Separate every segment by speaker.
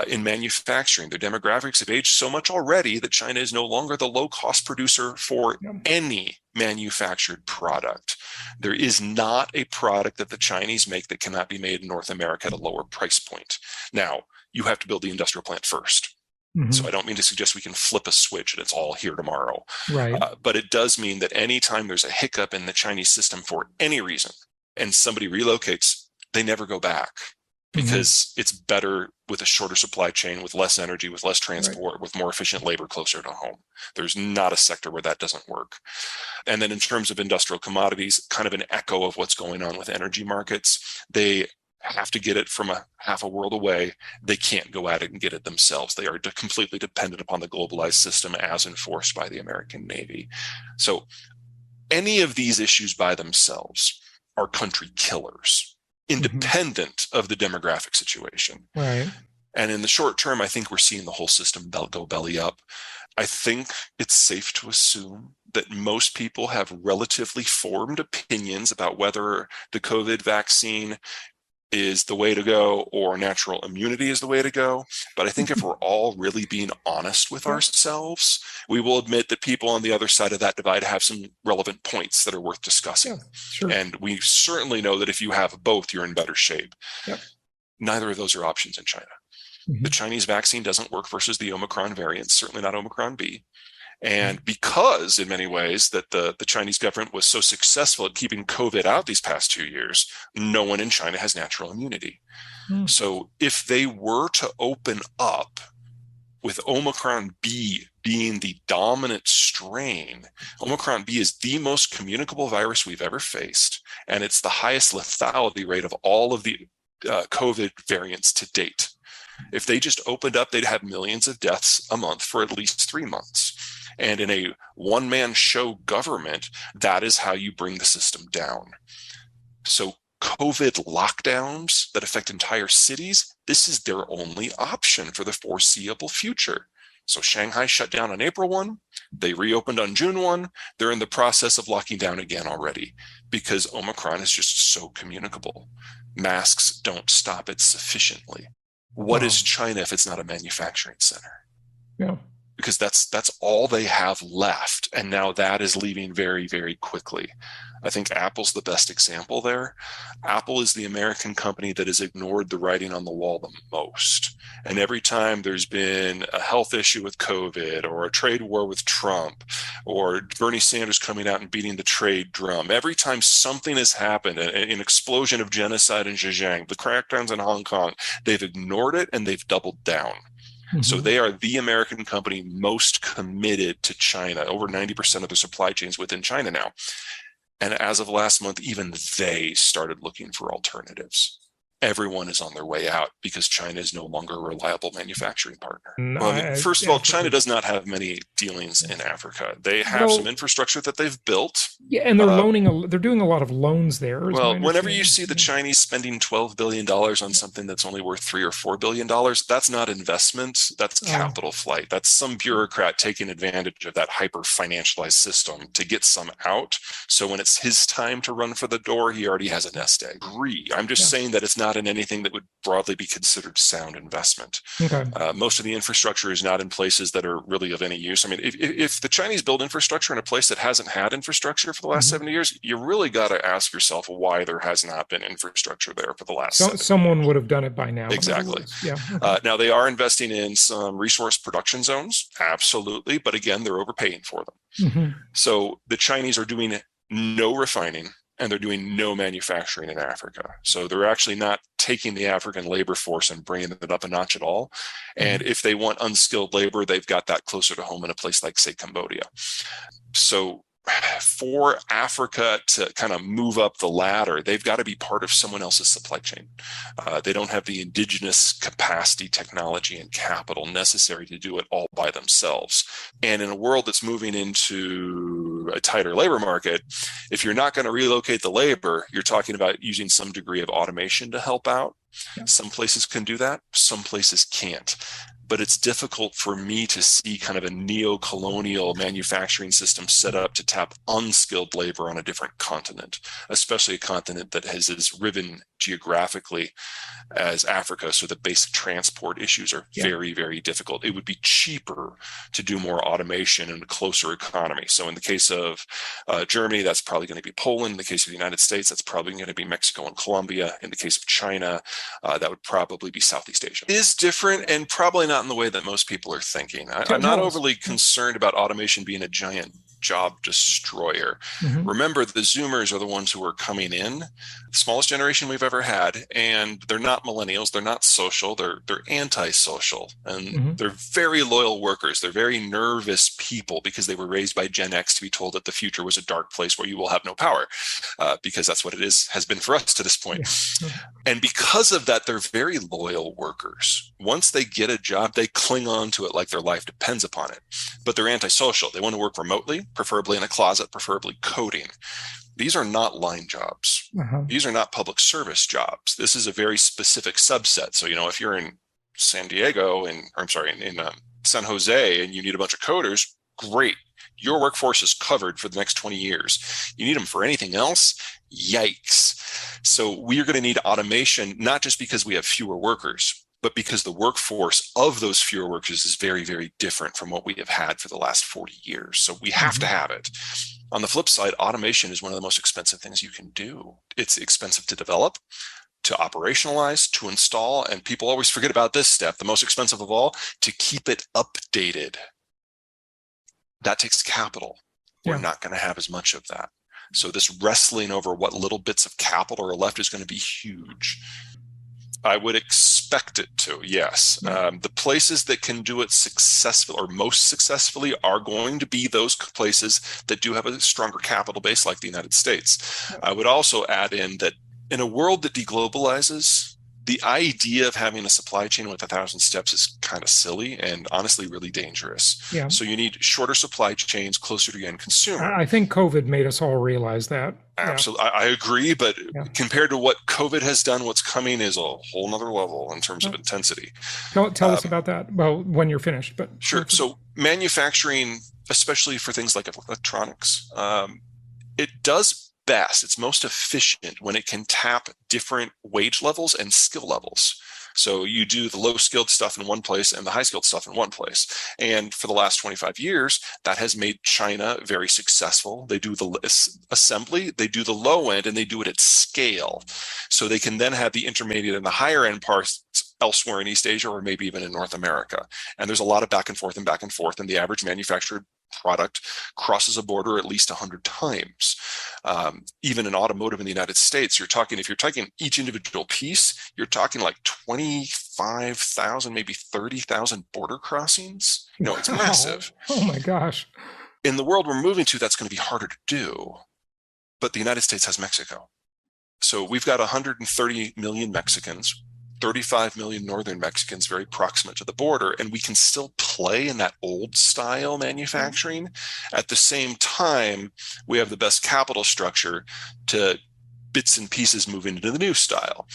Speaker 1: In manufacturing, their demographics have aged so much already that China is no longer the low-cost producer for any manufactured product. There is not a product that the Chinese make that cannot be made in North America at a lower price point. Now, you have to build the industrial plant first. So I don't mean to suggest we can flip a switch and it's all here tomorrow.
Speaker 2: Right.
Speaker 1: But it does mean that anytime there's a hiccup in the Chinese system for any reason and somebody relocates, they never go back because it's better with a shorter supply chain, with less energy, with less transport, with more efficient labor closer to home. There's not a sector where that doesn't work. And then in terms of industrial commodities, kind of an echo of what's going on with energy markets, they have to get it from a half a world away. They can't go at it and get it themselves. They are completely dependent upon the globalized system as enforced by the American Navy. So any of these issues by themselves are country killers, independent of the demographic situation.
Speaker 2: Right.
Speaker 1: And in the short term, I think we're seeing the whole system go belly up. I think it's safe to assume that most people have relatively formed opinions about whether the COVID vaccine is the way to go or natural immunity is the way to go. But I think if we're all really being honest with ourselves, we will admit that people on the other side of that divide have some relevant points that are worth discussing. And we certainly know that if you have both, you're in better shape. Neither of those are options in China. The Chinese vaccine doesn't work versus the Omicron variant, certainly not Omicron B. And because in many ways that the Chinese government was so successful at keeping COVID out these past 2 years, no one in China has natural immunity. So if they were to open up with Omicron B being the dominant strain, Omicron B is the most communicable virus we've ever faced. And it's the highest lethality rate of all of the COVID variants to date. If they just opened up, they'd have millions of deaths a month for at least 3 months. And in a one-man show government, that is how you bring the system down. So COVID lockdowns that affect entire cities, this is their only option for the foreseeable future. So Shanghai shut down on April 1. They reopened on June 1. They're in the process of locking down again already because Omicron is just so communicable. Masks don't stop it sufficiently. What is China if it's not a manufacturing center? Because that's all they have left. And now that is leaving very, very quickly. I think Apple's the best example there. Apple is the American company that has ignored the writing on the wall the most. And every time there's been a health issue with COVID or a trade war with Trump or Bernie Sanders coming out and beating the trade drum, every time something has happened, an explosion of genocide in Xinjiang, the crackdowns in Hong Kong, they've ignored it and they've doubled down. So they are the American company most committed to China. Over 90% of their supply chains within China now. And as of last month, even they started looking for alternatives. Everyone is on their way out because China is no longer a reliable manufacturing partner. Well, first of all, China does not have many dealings in Africa. They have some infrastructure that they've built.
Speaker 2: And they're they're doing a lot of loans there.
Speaker 1: Well, whenever you see the Chinese spending $12 billion on something that's only worth $3 or $4 billion, that's not investment. That's capital flight. That's some bureaucrat taking advantage of that hyper financialized system to get some out. So when it's his time to run for the door, he already has a nest egg. I'm just saying that it's not in anything that would broadly be considered sound investment. Most of the infrastructure is not in places that are really of any use. I mean, if the Chinese build infrastructure in a place that hasn't had infrastructure for the last 70 years, you really got to ask yourself why there has not been infrastructure there for the last 70
Speaker 2: someone
Speaker 1: years.
Speaker 2: would have done it by now.
Speaker 1: Exactly. Now they are investing in some resource production zones, absolutely, but again, they're overpaying for them. So the Chinese are doing no refining and they're doing no manufacturing in Africa. So they're actually not taking the African labor force and bringing it up a notch at all. And if they want unskilled labor, they've got that closer to home in a place like, say, Cambodia. So for Africa to kind of move up the ladder, they've got to be part of someone else's supply chain. They don't have the indigenous capacity, technology, and capital necessary to do it all by themselves. And in a world that's moving into a tighter labor market, if you're not going to relocate the labor, you're talking about using some degree of automation to help out.
Speaker 2: Yeah.
Speaker 1: Some places can do that, some places can't. But it's difficult for me to see kind of a neo-colonial manufacturing system set up to tap unskilled labor on a different continent, especially a continent that has as riven geographically as Africa. So the basic transport issues are
Speaker 2: Yeah.
Speaker 1: very, very difficult. It would be cheaper to do more automation in a closer economy. So in the case of Germany, that's probably going to be Poland. In the case of the United States, that's probably going to be Mexico and Colombia. In the case of China, that would probably be Southeast Asia. It is different and probably not in the way that most people are thinking. I'm not overly concerned about automation being a giant job destroyer.
Speaker 2: Mm-hmm.
Speaker 1: Remember, the Zoomers are the ones who are coming in, the smallest generation we've ever had, and they're not millennials, they're not social, they're antisocial, and
Speaker 2: Mm-hmm.
Speaker 1: they're very loyal workers. They're very nervous people because they were raised by Gen X to be told that the future was a dark place where you will have no power, because that's what it has been for us to this point.
Speaker 2: Yeah.
Speaker 1: And because of that, they're very loyal workers. Once they get a job, they cling on to it like their life depends upon it. But they're antisocial. They want to work remotely, preferably in a closet, preferably coding. These are not line jobs.
Speaker 2: Uh-huh.
Speaker 1: These are not public service jobs. This is a very specific subset. So, if you're in San Diego in San Jose and you need a bunch of coders, great. Your workforce is covered for the next 20 years. You need them for anything else? Yikes. So we are going to need automation, not just because we have fewer workers, but because the workforce of those fewer workers is very, very different from what we have had for the last 40 years. So we have to have it. On the flip side, automation is one of the most expensive things you can do. It's expensive to develop, to operationalize, to install, and people always forget about this step, the most expensive of all, to keep it updated. That takes capital. We're not going to have as much of that. So this wrestling over what little bits of capital are left is going to be huge. I would expect it to, yes. The places that can do it successfully or most successfully are going to be those places that do have a stronger capital base like the United States. I would also add in that in a world that deglobalizes, the idea of having a supply chain with 1,000 steps is kind of silly and honestly really dangerous.
Speaker 2: Yeah.
Speaker 1: So you need shorter supply chains closer to the end consumer.
Speaker 2: I think COVID made us all realize that.
Speaker 1: Absolutely. I agree, but compared to what COVID has done, what's coming is a whole nother level in terms of intensity.
Speaker 2: Tell us about that. Well, when you're finished, but
Speaker 1: sure. So manufacturing, especially for things like electronics, it does best, it's most efficient when it can tap different wage levels and skill levels. So you do the low skilled stuff in one place and the high skilled stuff in one place. And for the last 25 years, that has made China very successful. They do the assembly, they do the low end, and they do it at scale. So they can then have the intermediate and the higher end parts elsewhere in East Asia or maybe even in North America. And there's a lot of back and forth, and the average manufactured product crosses a border at least 100 times. Even in automotive in the United States, if you're taking each individual piece, you're talking like 25,000, maybe 30,000 border crossings. It's massive.
Speaker 2: Oh my gosh.
Speaker 1: In the world we're moving to, that's going to be harder to do. But the United States has Mexico. So we've got 130 million Mexicans, 35 million Northern Mexicans very proximate to the border, and we can still play in that old style manufacturing. At the same time, we have the best capital structure to bits and pieces moving into the new style.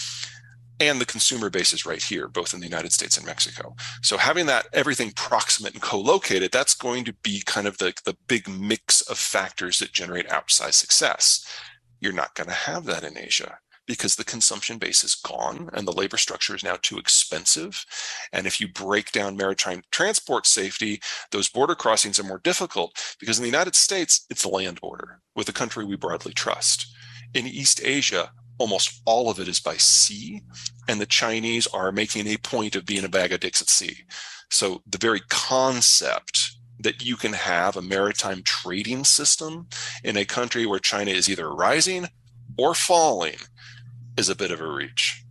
Speaker 1: And the consumer base is right here, both in the United States and Mexico. So having that everything proximate and co-located, that's going to be kind of the big mix of factors that generate outsized success. You're not going to have that in Asia, because the consumption base is gone and the labor structure is now too expensive. And if you break down maritime transport safety, those border crossings are more difficult because in the United States, it's a land border with a country we broadly trust. In East Asia, almost all of it is by sea, and the Chinese are making a point of being a bag of dicks at sea. So the very concept that you can have a maritime trading system in a country where China is either rising or falling is a bit of a reach.